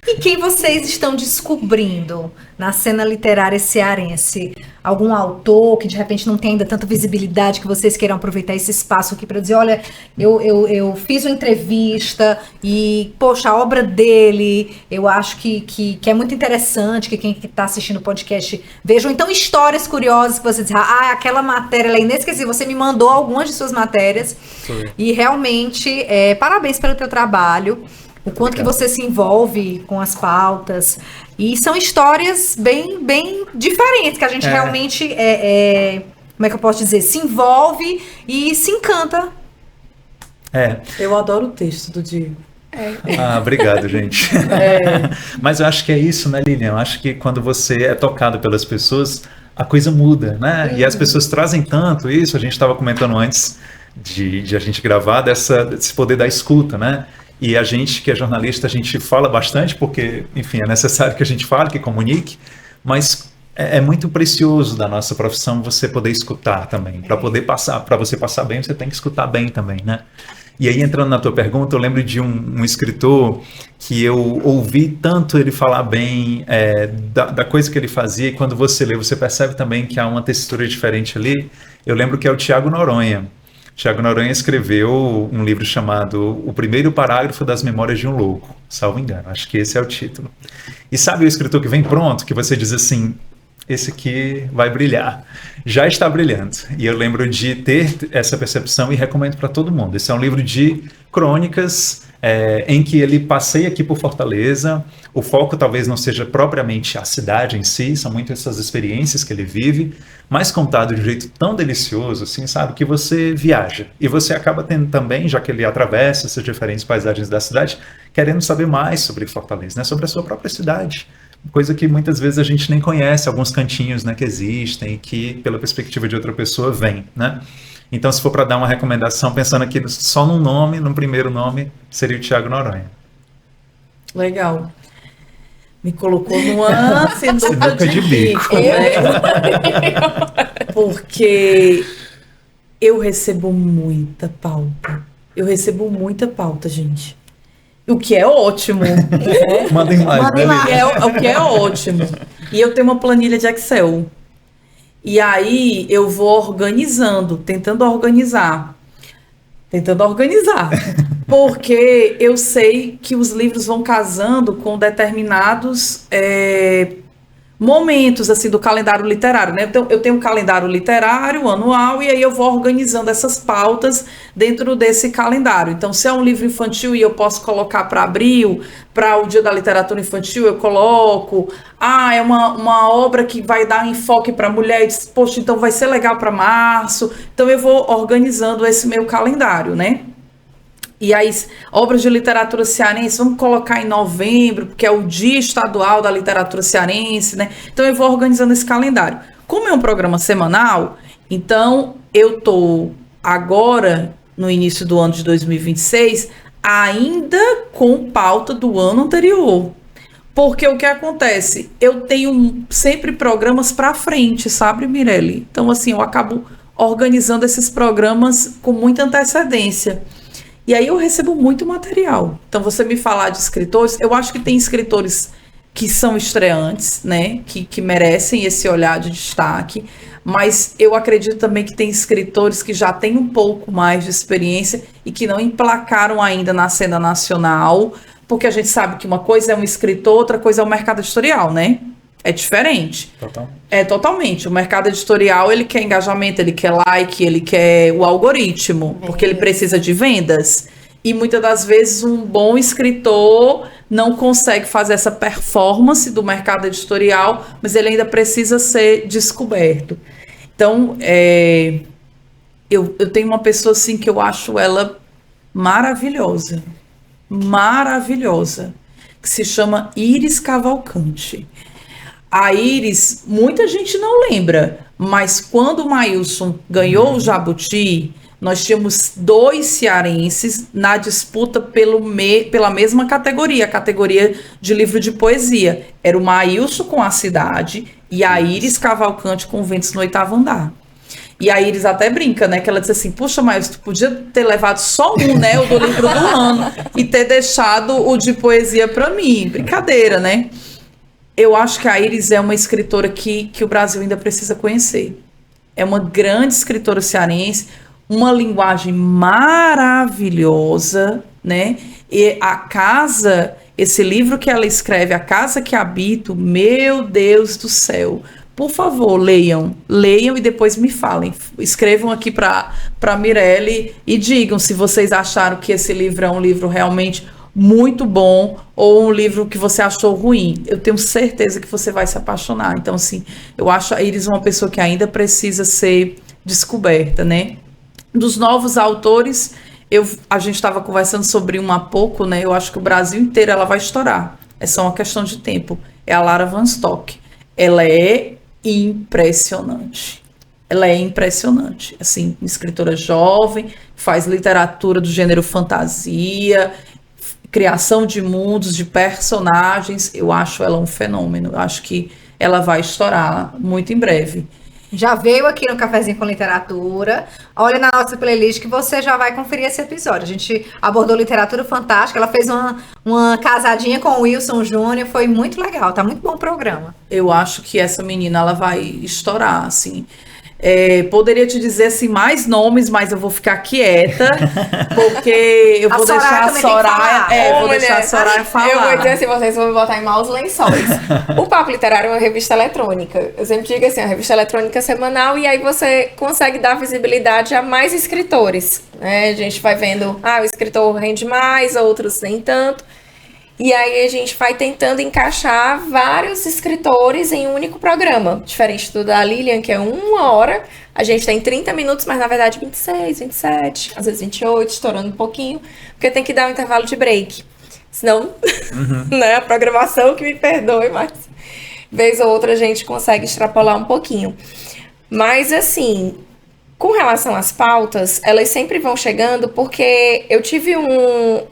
E quem vocês estão descobrindo na cena literária cearense? Algum autor que de repente não tem ainda tanta visibilidade, que vocês queiram aproveitar esse espaço aqui para dizer: olha, eu fiz uma entrevista e, poxa, a obra dele, eu acho que é muito interessante, que quem está assistindo o podcast veja. Ou então histórias curiosas que você diz: aquela matéria ela é inesquecível, você me mandou algumas de suas matérias. Sim. E realmente, parabéns pelo teu trabalho. O quanto que você se envolve com as pautas. E são histórias bem, bem diferentes, que a gente realmente, como é que eu posso dizer? Se envolve e se encanta. Eu adoro o texto do Diego. Obrigado, gente. Mas eu acho que é isso, né, Lilian? Eu acho que quando você é tocado pelas pessoas, a coisa muda, né? E as pessoas trazem tanto isso. A gente estava comentando antes de a gente gravar desse poder da escuta, né? E a gente, que é jornalista, a gente fala bastante porque, enfim, é necessário que a gente fale, que comunique, mas é muito precioso da nossa profissão você poder escutar também. Para poder passar, para você passar bem, você tem que escutar bem também, né? E aí, entrando na tua pergunta, eu lembro de um escritor que eu ouvi tanto ele falar bem da coisa que ele fazia, e quando você lê, você percebe também que há uma textura diferente ali. Eu lembro que é o Tiago Noronha. Tiago Noronha escreveu um livro chamado O Primeiro Parágrafo das Memórias de um Louco, salvo engano, acho que esse é o título. E sabe o escritor que vem pronto, que você diz assim: esse aqui vai brilhar, já está brilhando. E eu lembro de ter essa percepção e recomendo para todo mundo. Esse é um livro de crônicas em que ele passeia aqui por Fortaleza. O foco talvez não seja propriamente a cidade em si, são muito essas experiências que ele vive, mas contado de um jeito tão delicioso, assim, sabe, que você viaja. E você acaba tendo também, já que ele atravessa essas diferentes paisagens da cidade, querendo saber mais sobre Fortaleza, né, sobre a sua própria cidade. Coisa que muitas vezes a gente nem conhece, alguns cantinhos, né, que existem, que pela perspectiva de outra pessoa vem, né? Então, se for para dar uma recomendação, pensando aqui só num nome, no primeiro nome, seria o Tiago Noronha. Legal. Me colocou numa sinuca de bico, né? Porque eu recebo muita pauta. Gente. O que é ótimo. Né? Mandem mais. O que é ótimo. E eu tenho uma planilha de Excel. E aí eu vou organizando, tentando organizar. Porque eu sei que os livros vão casando com determinados momentos assim do calendário literário, né? Então, eu tenho um calendário literário anual e aí eu vou organizando essas pautas dentro desse calendário. Então, se é um livro infantil e eu posso colocar para abril, para o Dia da Literatura Infantil, eu coloco. É uma obra que vai dar enfoque para mulheres, poxa, então vai ser legal para março. Então, eu vou organizando esse meu calendário, né? E aí, obras de literatura cearense, vamos colocar em novembro, porque é o Dia Estadual da Literatura Cearense, né? Então, eu vou organizando esse calendário. Como é um programa semanal, então, eu estou agora, no início do ano de 2026, ainda com pauta do ano anterior. Porque o que acontece? Eu tenho sempre programas para frente, sabe, Mirelle? Então, assim, eu acabo organizando esses programas com muita antecedência. E aí eu recebo muito material. Então, você me falar de escritores, eu acho que tem escritores que são estreantes, né? Que merecem esse olhar de destaque. Mas eu acredito também que tem escritores que já têm um pouco mais de experiência e que não emplacaram ainda na cena nacional, porque a gente sabe que uma coisa é um escritor, outra coisa é o mercado editorial, né? É diferente. Total. É totalmente. O mercado editorial, ele quer engajamento, ele quer like, ele quer o algoritmo, porque ele precisa de vendas. E muitas das vezes um bom escritor não consegue fazer essa performance do mercado editorial, mas ele ainda precisa ser descoberto. Então, eu tenho uma pessoa assim que eu acho ela maravilhosa, que se chama Iris Cavalcante. A Iris, muita gente não lembra, mas quando o Maílson ganhou o Jabuti, nós tínhamos 2 cearenses na disputa pela mesma categoria, a categoria de livro de poesia. Era o Maílson com A Cidade e a Iris Cavalcante com Ventos no Oitavo Andar. E a Iris até brinca, né? Que ela disse assim, puxa, mas tu podia ter levado só um, né? O do livro do ano e ter deixado o de poesia para mim. Brincadeira, né? Eu acho que a Iris é uma escritora que o Brasil ainda precisa conhecer. É uma grande escritora cearense, uma linguagem maravilhosa, né? E a casa, esse livro que ela escreve, A Casa que Habito, meu Deus do céu. Por favor, leiam e depois me falem. Escrevam aqui para Mirelle e digam se vocês acharam que esse livro é um livro realmente muito bom ou um livro que você achou ruim. Eu tenho certeza que você vai se apaixonar. Então, assim, eu acho a Iris uma pessoa que ainda precisa ser descoberta, né? Dos novos autores, a gente estava conversando sobre um há pouco, né? Eu acho que o Brasil inteiro ela vai estourar. É só uma questão de tempo. É a Lara Van Stock. Ela é impressionante. Assim, escritora jovem, faz literatura do gênero fantasia, criação de mundos, de personagens. Eu acho ela um fenômeno. Eu acho que ela vai estourar muito em breve. Já veio aqui no Cafezinho com Literatura. Olha na nossa playlist que você já vai conferir esse episódio. A gente abordou literatura fantástica. Ela fez uma casadinha com o Wilson Júnior. Foi muito legal. Tá muito bom o programa. Eu acho que essa menina ela vai estourar, assim. Poderia te dizer assim, mais nomes, mas eu vou ficar quieta, porque eu vou deixar a Soraya. Vou deixar a Soraya falar. Eu vou dizer assim, vocês vão me botar em maus lençóis. O Papo Literário é uma revista eletrônica. Eu sempre digo assim, uma revista eletrônica semanal, e aí você consegue dar visibilidade a mais escritores, né? A gente vai vendo, o escritor rende mais, outros nem tanto. E aí a gente vai tentando encaixar vários escritores em um único programa. Diferente do da Lilian, que é 1 hora. A gente tem 30 minutos, mas na verdade 26, 27, às vezes 28, estourando um pouquinho. Porque tem que dar um intervalo de break. Senão, né, a programação que me perdoe, mas vez ou outra a gente consegue extrapolar um pouquinho. Mas assim, com relação às pautas, elas sempre vão chegando porque eu tive um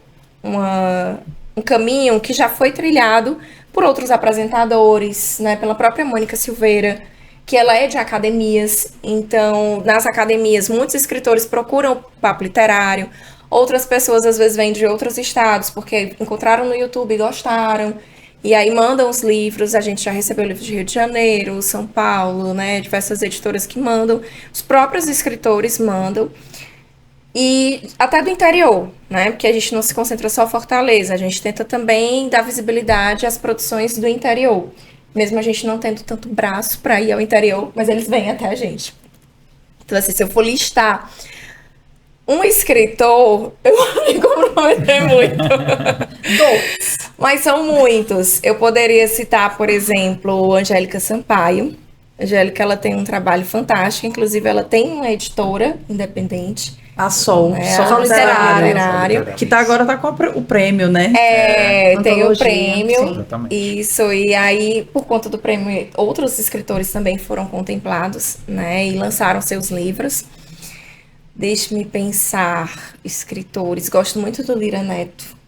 caminho que já foi trilhado por outros apresentadores, né, pela própria Mônica Silveira, que ela é de academias. Então, nas academias, muitos escritores procuram o Papo Literário, outras pessoas às vezes vêm de outros estados, porque encontraram no YouTube e gostaram, e aí mandam os livros. A gente já recebeu livros de Rio de Janeiro, São Paulo, né, diversas editoras que mandam, os próprios escritores mandam, e até do interior, né? Porque a gente não se concentra só em Fortaleza, a gente tenta também dar visibilidade às produções do interior. mesmo a gente não tendo tanto braço para ir ao interior, mas eles vêm até a gente. Então, assim, se eu for listar um escritor, eu vou me comprometer muito. Dois. Mas são muitos. Eu poderia citar, por exemplo, Angélica Sampaio. Angélica, ela tem um trabalho fantástico, inclusive ela tem uma editora independente. A Sol, Sol Literário. Que agora tá com o prêmio, né? Tem o prêmio. Exatamente. Isso, e aí, por conta do prêmio, outros escritores também foram contemplados, né? E lançaram seus livros. Deixe-me pensar, escritores. Gosto muito do Lira Neto.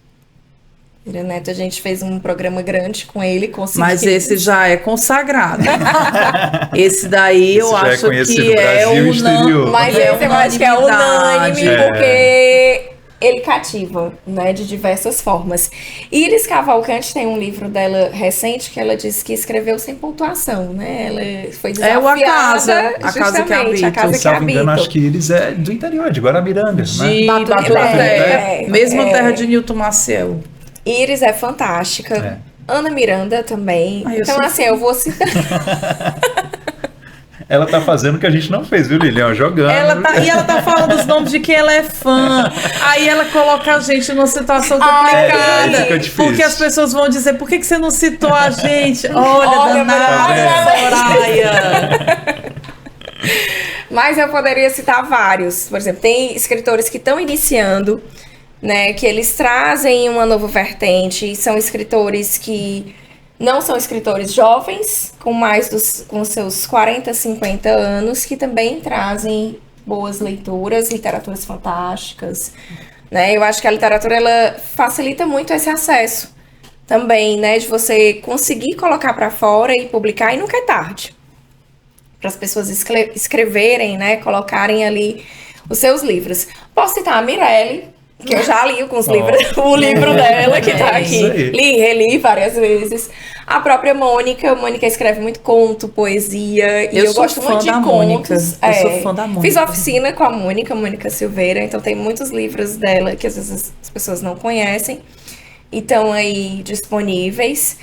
Lira Neto, a gente fez um programa grande com ele. Mas esse já é consagrado. Esse daí eu acho que é exterior. Mas esse eu acho que é unânime, porque ele cativa, né, de diversas formas. Iris Cavalcante tem um livro dela recente que ela disse que escreveu sem pontuação, né? Ela foi desafiada. A Casa que Habito. A Casa que Habito. Acho que Iris é do interior, de Guaramiranga, de né? Batureté. Mesma terra de Nilton Maciel. Iris é fantástica. Ana Miranda também. Então, assim, eu vou citar. Ela tá fazendo o que a gente não fez, viu, Lilian? Jogando. E ela tá falando os nomes de quem ela é fã. Aí ela coloca a gente numa situação complicada. Fica difícil. Porque as pessoas vão dizer, por que você não citou a gente? Olha danada, Soraya. Mas eu poderia citar vários. Por exemplo, tem escritores que estão iniciando, né, que eles trazem uma nova vertente, são escritores que não são escritores jovens, com seus 40, 50 anos, que também trazem boas leituras, literaturas fantásticas, né? Eu acho que a literatura, ela facilita muito esse acesso também, né, de você conseguir colocar para fora e publicar, e nunca é tarde para as pessoas escreverem, né, colocarem ali os seus livros. Posso citar a Mirelle, que eu já li alguns livros, o livro dela que tá aqui. Li, reli várias vezes. A própria Mônica escreve muito conto, poesia, e eu gosto muito de contos. Eu sou fã da Mônica. Fiz oficina com a Mônica Silveira, então tem muitos livros dela que às vezes as pessoas não conhecem e estão aí disponíveis.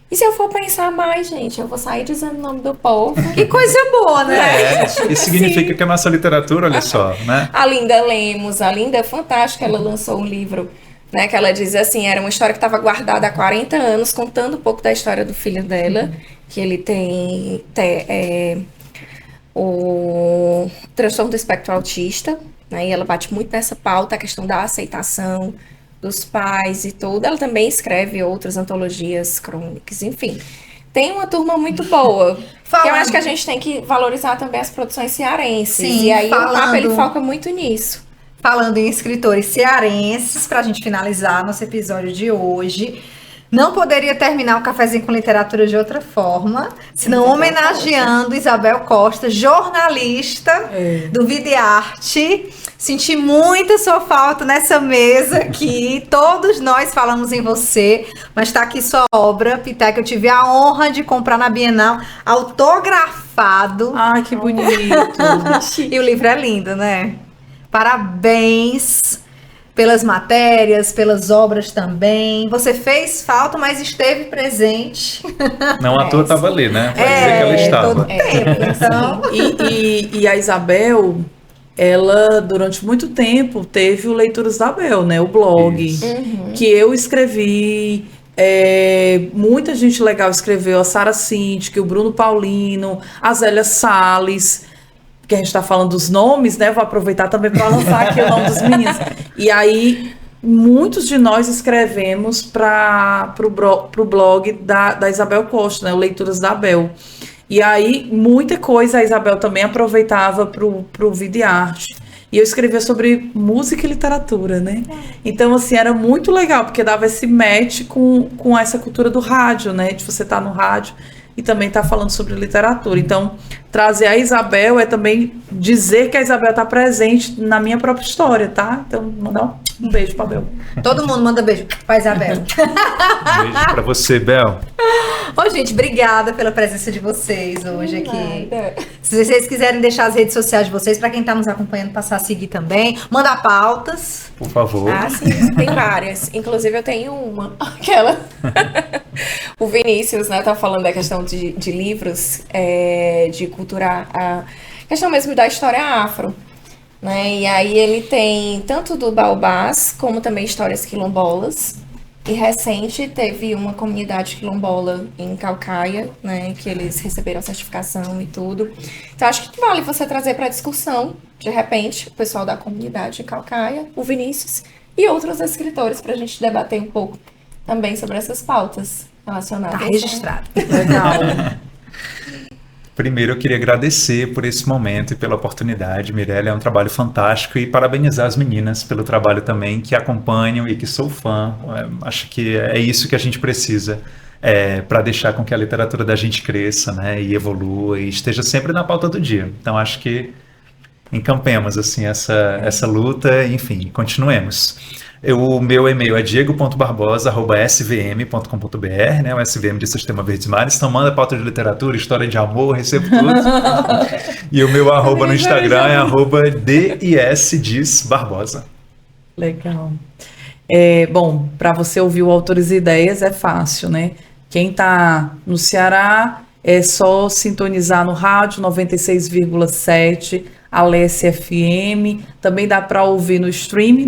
E se eu for pensar mais, gente, eu vou sair dizendo o nome do povo. Que coisa boa, né? Isso significa que a nossa literatura, olha só, né? A Linda Lemos, a Linda é fantástica, ela lançou um livro, né, que ela diz assim, era uma história que estava guardada há 40 anos, contando um pouco da história do filho dela, que ele tem o transtorno do espectro autista, né, e ela bate muito nessa pauta, a questão da aceitação dos pais e tudo. Ela também escreve outras antologias crônicas, enfim. Tem uma turma muito boa. Eu acho que a gente tem que valorizar também as produções cearenses. Sim, e aí o Papo, ele foca muito nisso. Falando em escritores cearenses, pra gente finalizar nosso episódio de hoje, não poderia terminar o Cafezinho com Literatura de outra forma, senão homenageando Isabel Costa, jornalista do Vida e Arte. Senti muita sua falta nessa mesa aqui. Todos nós falamos em você, mas está aqui sua obra, Pité, que eu tive a honra de comprar na Bienal, autografado. Ai, que bonito. E o livro é lindo, né? Parabéns pelas matérias, pelas obras também. Você fez falta, mas esteve presente. Não, à toa estava ali, né? Pra dizer que ela estava. Todo tempo, então. E a Isabel, ela, durante muito tempo, teve o Leituras da Bel, né? O blog, que eu escrevi. Muita gente legal escreveu, a Sara Cintiq, o Bruno Paulino, a Zélia Salles, que a gente está falando dos nomes, né? Vou aproveitar também para lançar aqui o nome dos meninos. E aí, muitos de nós escrevemos para o blog da Isabel Costa, né? O Leituras da Bel. E aí, muita coisa a Isabel também aproveitava pro Vida e Arte. E eu escrevia sobre música e literatura, né? Então, assim, era muito legal, porque dava esse match com essa cultura do rádio, né? De você estar no rádio e também estar falando sobre literatura. Então, trazer a Isabel é também dizer que a Isabel está presente na minha própria história, tá? Então, mandar um beijo pra Bel. Todo mundo manda beijo pra Isabel. Um beijo pra você, Bel. Ô, gente, obrigada pela presença de vocês hoje aqui. Se vocês quiserem deixar as redes sociais de vocês, pra quem tá nos acompanhando, passar a seguir também. Mandar pautas. Por favor. Ah, sim, tem várias. Inclusive, eu tenho uma. Aquela. O Vinícius, né, tá falando da questão de livros, de cultura, a questão mesmo da história afro, né? E aí ele tem tanto do Baobás, como também histórias quilombolas. E recente teve uma comunidade quilombola em Caucaia, né, que eles receberam certificação e tudo. Então acho que vale você trazer para discussão, de repente, o pessoal da comunidade de Caucaia, o Vinícius e outros escritores, para a gente debater um pouco também sobre essas pautas relacionadas. Tá registrado. Legal. Primeiro, eu queria agradecer por esse momento e pela oportunidade. Mirella, é um trabalho fantástico e parabenizar as meninas pelo trabalho também, que acompanham e que sou fã. Acho que é isso que a gente precisa para deixar com que a literatura da gente cresça, né, e evolua e esteja sempre na pauta do dia. Então, acho que encampemos assim, essa luta, enfim, continuemos. O meu e-mail é diego.barbosa@svm.com.br, né? O SVM de Sistema Verdes Mares. Então manda pauta de literatura, história de amor, recebo tudo. E o meu arroba no Instagram é @disbarbosa. Legal. Bom, para você ouvir o Autores e Ideias é fácil, né? Quem está no Ceará é só sintonizar no rádio 96,7, Alesse FM. Também dá para ouvir no stream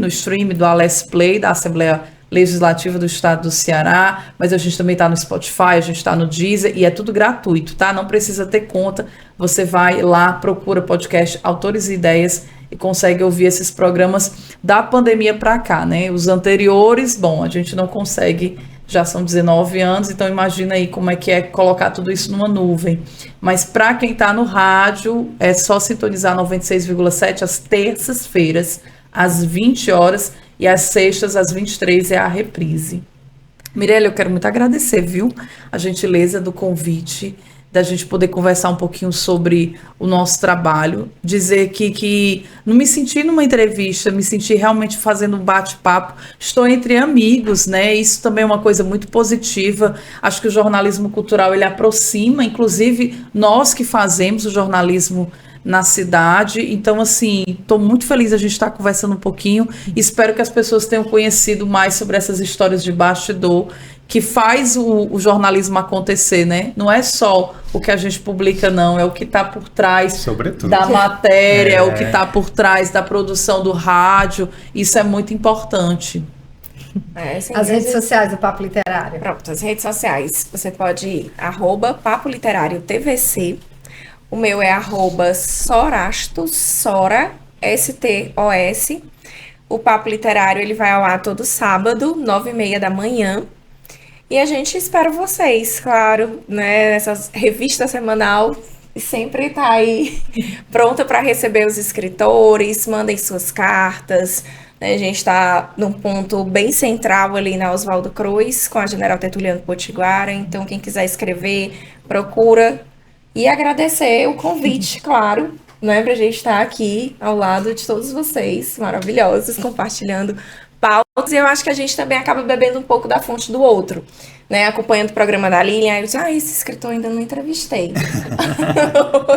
do Alesse Play, da Assembleia Legislativa do Estado do Ceará. Mas a gente também está no Spotify, a gente está no Deezer e é tudo gratuito, tá? Não precisa ter conta. Você vai lá, procura podcast Autores e Ideias e consegue ouvir esses programas da pandemia para cá, né? Os anteriores, bom, a gente não consegue. Já são 19 anos, então imagina aí como é que é colocar tudo isso numa nuvem. Mas para quem está no rádio, é só sintonizar 96,7 às terças-feiras, às 20 horas, e às sextas, às 23, é a reprise. Mirella, eu quero muito agradecer, viu? A gentileza do convite, da gente poder conversar um pouquinho sobre o nosso trabalho, dizer que não me senti numa entrevista, me senti realmente fazendo um bate-papo, estou entre amigos, né? Isso também é uma coisa muito positiva. Acho que o jornalismo cultural, ele aproxima, inclusive nós que fazemos o jornalismo na cidade. Então, assim, estou muito feliz a gente estar conversando um pouquinho. Espero que as pessoas tenham conhecido mais sobre essas histórias de bastidor que faz o jornalismo acontecer, né? Não é só o que a gente publica, não. É o que está por trás Sobretudo. Da matéria, é o que está por trás da produção do rádio. Isso é muito importante. As redes sociais do Papo Literário. Pronto, as redes sociais. Você pode ir, @Papo Literário TVC. O meu é @Sorastos, Sora, STOS. O Papo Literário, ele vai ao ar todo sábado, 9h30 da manhã. E a gente espera vocês, claro, né? Nessa revista semanal, sempre tá aí pronta para receber os escritores, mandem suas cartas. Né? A gente está num ponto bem central ali na Oswaldo Cruz, com a General Tertuliano Potiguara. Então, quem quiser escrever, procura. E agradecer o convite, claro, né? Pra gente estar aqui ao lado de todos vocês, maravilhosos, compartilhando pautas. E eu acho que a gente também acaba bebendo um pouco da fonte do outro, né? Acompanhando o programa da Lilian, aí eu disse, esse escritor ainda não entrevistei.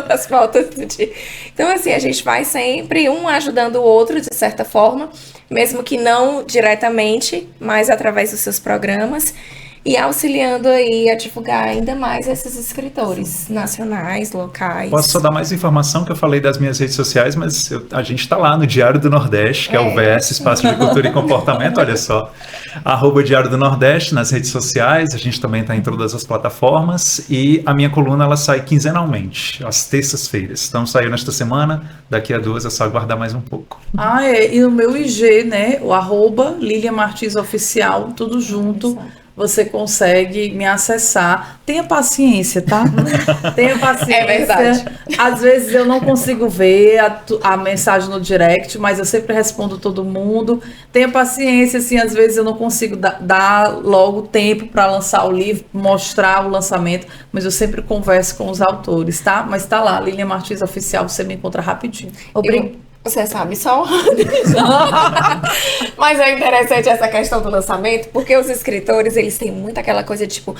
As pautas do dia. Então, assim, a gente vai sempre um ajudando o outro, de certa forma, mesmo que não diretamente, mas através dos seus programas, e auxiliando aí a divulgar ainda mais esses escritores nacionais, locais. Posso só dar mais informação, que eu falei das minhas redes sociais, mas a gente está lá no Diário do Nordeste, que é o VS Espaço de Cultura e Comportamento, olha só. @Diário do Nordeste nas redes sociais, a gente também está em todas as plataformas, e a minha coluna ela sai quinzenalmente, às terças-feiras. Então saiu nesta semana, daqui a 2 é só aguardar mais um pouco. E no meu IG, né, o @Lilian Martins Oficial, tudo junto. Você consegue me acessar. Tenha paciência, tá? Tenha paciência. É verdade. Às vezes eu não consigo ver a mensagem no direct, mas eu sempre respondo todo mundo. Tenha paciência, assim, às vezes eu não consigo dar logo tempo para lançar o livro, mostrar o lançamento, mas eu sempre converso com os autores, tá? Mas tá lá, Lilian Martins Oficial, você me encontra rapidinho. Você sabe só. Mas é interessante essa questão do lançamento, porque os escritores, eles têm muito aquela coisa de tipo,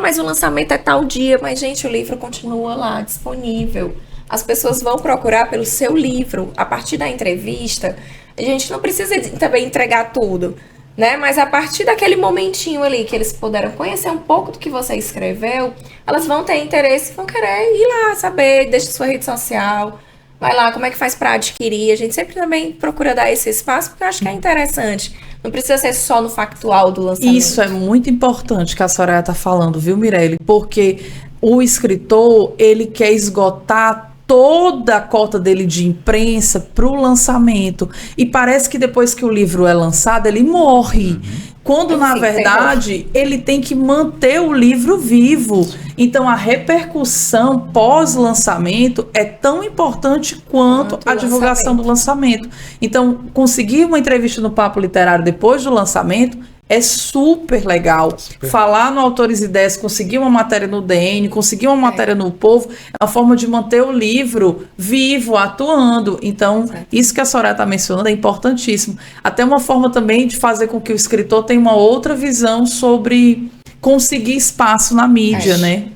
mas o lançamento é tal dia, mas gente, o livro continua lá, disponível. As pessoas vão procurar pelo seu livro. A partir da entrevista, a gente não precisa também entregar tudo, né? Mas a partir daquele momentinho ali que eles puderam conhecer um pouco do que você escreveu, elas vão ter interesse e vão querer ir lá saber, deixa sua rede social, vai lá, como é que faz para adquirir. A gente sempre também procura dar esse espaço, porque eu acho que é interessante. Não precisa ser só no factual do lançamento. Isso é muito importante que a Soraya está falando, viu, Mirelle? Porque o escritor, ele quer esgotar toda a cota dele de imprensa para o lançamento. E parece que depois que o livro é lançado, ele morre. Quando, na verdade, ele tem que manter o livro vivo. Então, a repercussão pós-lançamento é tão importante quanto a divulgação do lançamento. Então, conseguir uma entrevista no Papo Literário depois do lançamento é super legal. Falar no Autores e Ideias, conseguir uma matéria no DN, conseguir uma matéria no Povo, é uma forma de manter o livro vivo, atuando. Então, isso que a Soraya está mencionando é importantíssimo. Até uma forma também de fazer com que o escritor tenha uma outra visão sobre conseguir espaço na mídia, né?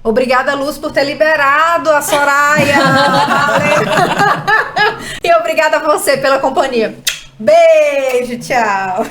Obrigada, Luz, por ter liberado a Soraya. E obrigada a você pela companhia. Beijo, tchau.